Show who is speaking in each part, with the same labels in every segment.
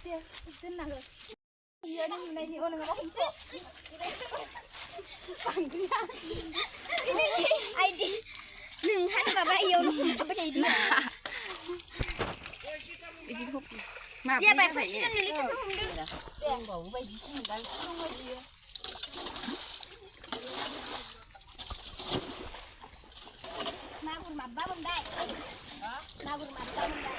Speaker 1: Dia baik paskan ni kita pun dah.
Speaker 2: Dia bau baik di sini dah.
Speaker 1: Nagur mabba benda. Nagur mabba benda.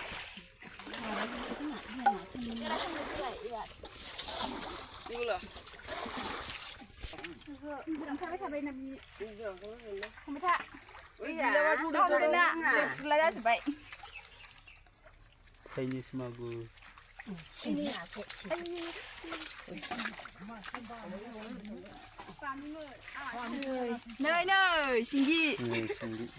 Speaker 3: Itulah.
Speaker 1: Berang sampai sampai nabi. Kamu tak?
Speaker 3: Iya.
Speaker 1: Kamu nak? Selada sebaik.
Speaker 4: Chinese magur.
Speaker 2: Sini asyik sini.
Speaker 1: Nơi nơi, singgi.
Speaker 4: 네, 신기.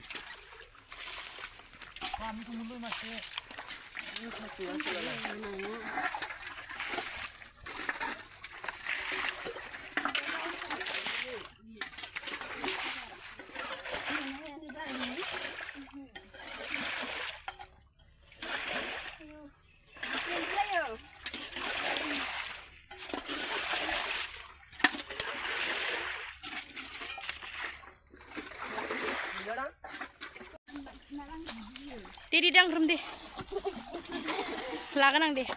Speaker 5: Di dang rum deh. Lagan ang deh.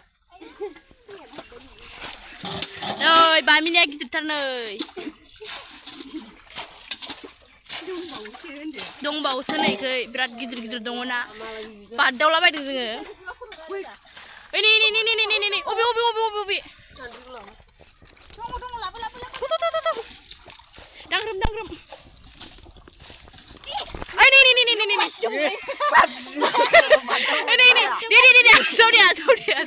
Speaker 5: Oi, bami ni gitu tar noi. Dong bau senai ke berat gidur dong na. Padau lah baik dengar. Ini. Ubi. Tunggu lapa. Tuh. Dang rum. Ini. Dia.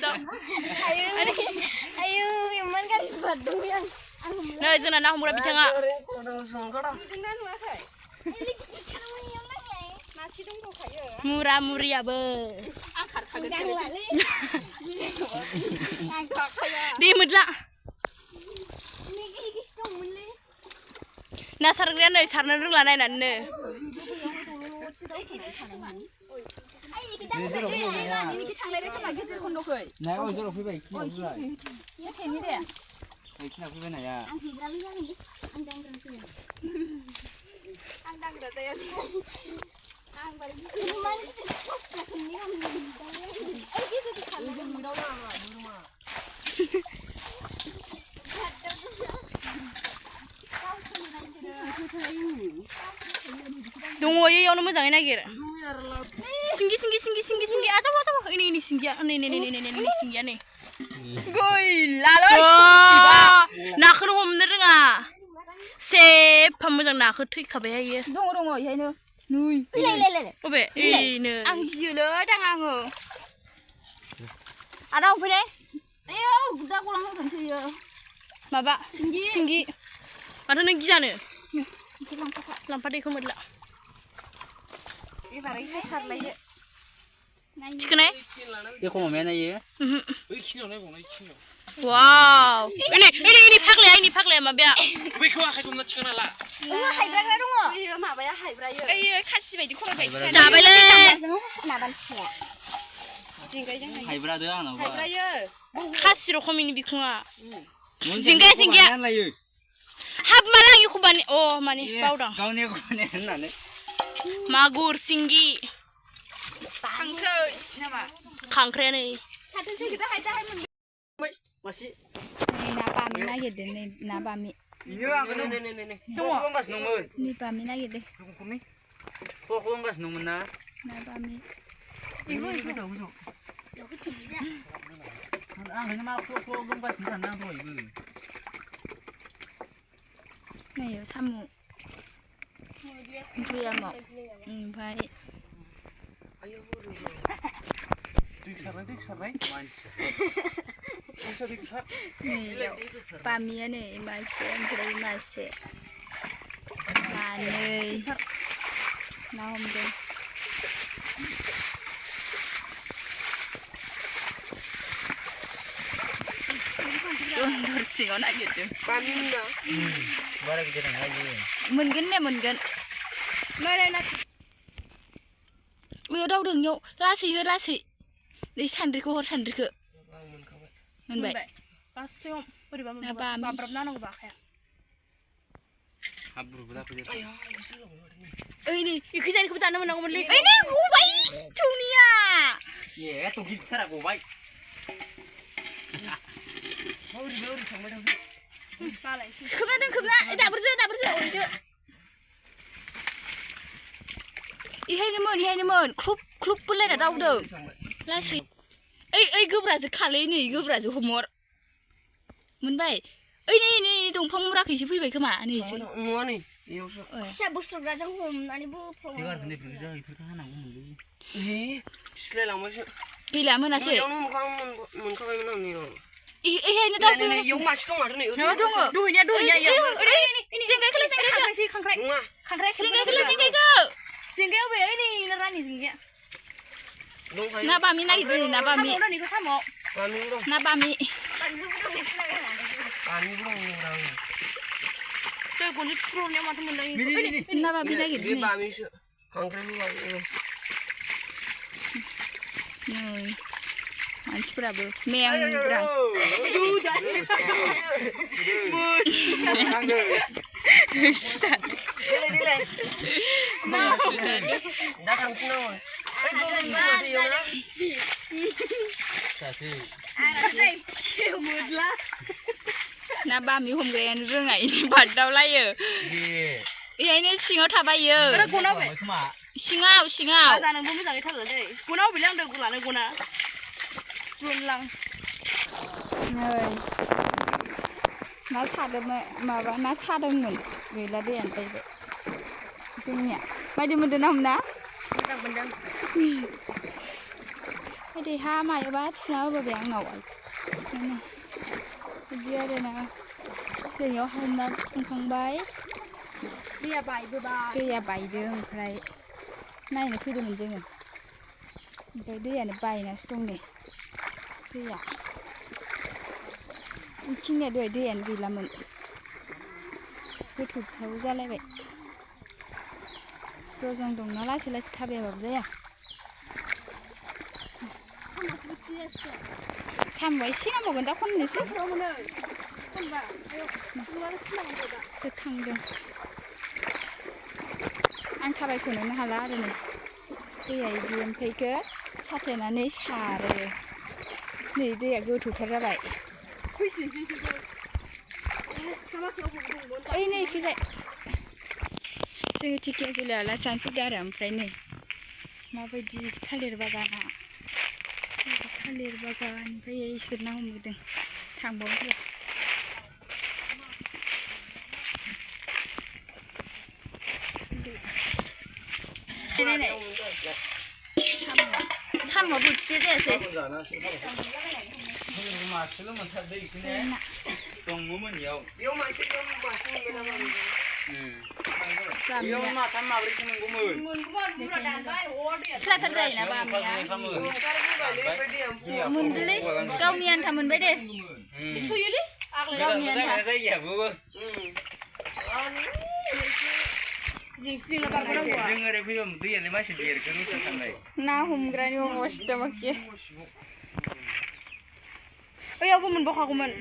Speaker 1: Ayo, yang mana kan sebadu yang.
Speaker 5: Nah, itu nak murah bitanga. Murah ya be. Di mudla. Nah, sargrian dari sarna dulu lah nane.
Speaker 1: Ini kita tanglai betul lagi tu kondo koi.
Speaker 4: 내가 어디로 피바 있지? 몰라.
Speaker 1: Iya ceni deh.
Speaker 4: 있나 피바나 야.
Speaker 1: Ang hidra lu yang ini. Andang berarti. Andang berarti ya. Ang balik. Ini mana kita susah ini kan. Eh gitu di sana. Ini mudah lah, di rumah.
Speaker 5: Tunggu ya, yang nomor jangan lagi. Singgi. Aja. Ini singgi. Ini singgi nih.
Speaker 1: Goi, lalu.
Speaker 5: Nak kena homner nga. Se pamujang nak tuh kabe ya.
Speaker 1: Dong, ya ini. Nui. Le.
Speaker 5: Obe, ini.
Speaker 1: Ang jilo, dangango. Ada apa deh? Ayo, udah pulang kan sih ya.
Speaker 5: Maba. Singgi. Ada negi jane.
Speaker 1: Lampat.
Speaker 5: Lampat deh kamu lah.
Speaker 1: Ini barang besar lagi.
Speaker 5: Cikne?
Speaker 4: 이거 뭐면 얘?
Speaker 5: Wow. Ini pagle mabya.
Speaker 3: 왜 그거 가지고 나 치거나 라.
Speaker 1: Uma haibra dong.
Speaker 2: Iya, mak bayar hai beraya.
Speaker 1: Iya, kasih baju kurang baik.
Speaker 5: Cabale.
Speaker 1: Naban.
Speaker 4: 하이브라드 하나 봐.
Speaker 2: Beraya.
Speaker 5: Khasiro komini bikunga.
Speaker 4: 싱게.
Speaker 5: Hab malangi kubani. Oh, mani paudang.
Speaker 4: 가운데 거네 했나네.
Speaker 5: Magur singgi.
Speaker 1: Kangkre. Nama.
Speaker 5: Kangkre nih.
Speaker 1: Kadang sih kita haida hai men.
Speaker 4: 맛이.
Speaker 1: Napami lagi deh, napami.
Speaker 4: 이거 네. 또 gas 놈은.
Speaker 1: Ni pami lagi deh.
Speaker 4: 누구미? 또 gas 놈은 나.
Speaker 1: Napami.
Speaker 4: 이거. 아, 그냥 막 또 gas 진짜 안 나도 이거.
Speaker 1: Này ở Samu. Vui à mọc. Phải.
Speaker 3: 딕사네. 진짜 딕사.
Speaker 1: Này, pami này, mai sẽ em thấy mai sẽ. Mà nơi. Nào không được. Sigo na gitu.
Speaker 3: 빠진다.
Speaker 4: 말하기 전에 하지.
Speaker 1: Mừng gân. Nơi này. Vừa đâu đường nhậu, la xì. Đi sàn đi cô sàn đi cửa. मोनबाय
Speaker 5: गासैयाव बोरैबा
Speaker 1: ना बामि
Speaker 5: बाब्राब नांगौ बाखाया
Speaker 4: हाब्रुबो जाफैदो
Speaker 1: ओइ नै
Speaker 5: इखैजानिखौबो जानो मोननांगौमोनलै
Speaker 1: ओइ नै गबाय थौनिया
Speaker 4: ए थ' गिदिरथारा गबाय
Speaker 1: खोबना दोन खोबना दाबोरजो ओरैदो इहायनोमोन ख्रुब ख्रुब बोलायना दावदों लासै ओइ गोब्राजो खालै नै गोब्राजो हमर मोनबाय ओइ नै दंफां मुराखैसो फैबाय खोमा नै
Speaker 3: नङा नै बेयावसो
Speaker 2: फिसा बुस्थुफ्राजों हमनानै बोफ्राव
Speaker 4: देगारखौ नै बेफोरखौ हानांगौमोनलै
Speaker 3: सिलायलांबायसो
Speaker 1: गैला मोनासै
Speaker 3: बेयावनो मोनखाबायमोन आं नैयाव
Speaker 1: इहायनो दावदों
Speaker 3: नै इयाव मानसि दं माथो नै
Speaker 1: दङ
Speaker 5: दहैनाया
Speaker 1: जेंगायखौलाय
Speaker 5: खांख्राइ
Speaker 3: नङा
Speaker 5: जेंगायाव बे ओइ नै रानि जेंगाया
Speaker 3: दंखायो
Speaker 1: ना बामि नागिरदों ना बामि
Speaker 5: साम'
Speaker 3: बामिबो दं
Speaker 1: ना बामि
Speaker 3: बामिबो दं
Speaker 5: दै गलि थुख्रबनायाव माथो मोनदों
Speaker 1: ना बामि
Speaker 3: बे
Speaker 1: नागिरदों
Speaker 3: बामिसो खांख्राइबो बामि
Speaker 1: नै मानसिफोराबो मेंग्रा
Speaker 3: दा थांफिननांगौ ओइ गोदोनि माथो इयाव ना
Speaker 1: ना बामि हमग्रायानो रोङा इनि बारदावलायो इहायनो सिङाव थाबायो सिङाव
Speaker 5: जानोबो मोजाङै थारला दै गनाव बिलाय आंदो गुलानो गना गुनलां
Speaker 1: नै ना सादोंमोन माबा ना सादोंमोन गैला दैयानो जाहैबाय जोंनिया बायदि मोनदों ना हमना
Speaker 5: मोजां मोनदों
Speaker 1: बायदि हा मायोबा थुना होबोबाय आंनाव बिदि आरोना जोंनियाव हमना थांखांबाय
Speaker 5: दैया
Speaker 1: बायदों ओमफ्राय नायनो फैदोंमोन जोङो ओमफ्राय दैयानो बायनासो दं नै दैया बेखिनिया दहाय दैयानो गैलामोन गोथौ जालायबाय रजं दंना लासै थाबायाबाबो जाया साम'आ एसे नांबावगोन दा खननोसै थांदों आं थाबायखोनोनो हाला आरो नै दैया बिदि ओमफ्रायखो साथेनानै सारो नै दैया गोथौथार जाबाय ओइ नै फैबाय जोङो टिकियाजुलियाव आलासि जानो फैदों आरो ओमफ्राय नै माबायदि थालिर बागाना ओमफ्राय इसोर ना हमबोदों थांबावदो साम' बोथिसे जायासै
Speaker 4: मासेल' मोनथारदो इखौनो दङमोन इयाव
Speaker 3: मासे मोनगोन नामा
Speaker 4: इयाव माथाम माब्रैसो मोनगौमोन
Speaker 1: फिस्लाथार जायोना बामिया मोनदोलै गावनि आन्था मोनबाय दे थोयोलै गावनि आन्था
Speaker 4: जायगायाबो जों ओरै फैबा दैयानो मानसि देरगोन थांनाय
Speaker 1: ना हमग्रानि अबस्था बाखि
Speaker 5: ओइयावबो मोनबावखागौमोन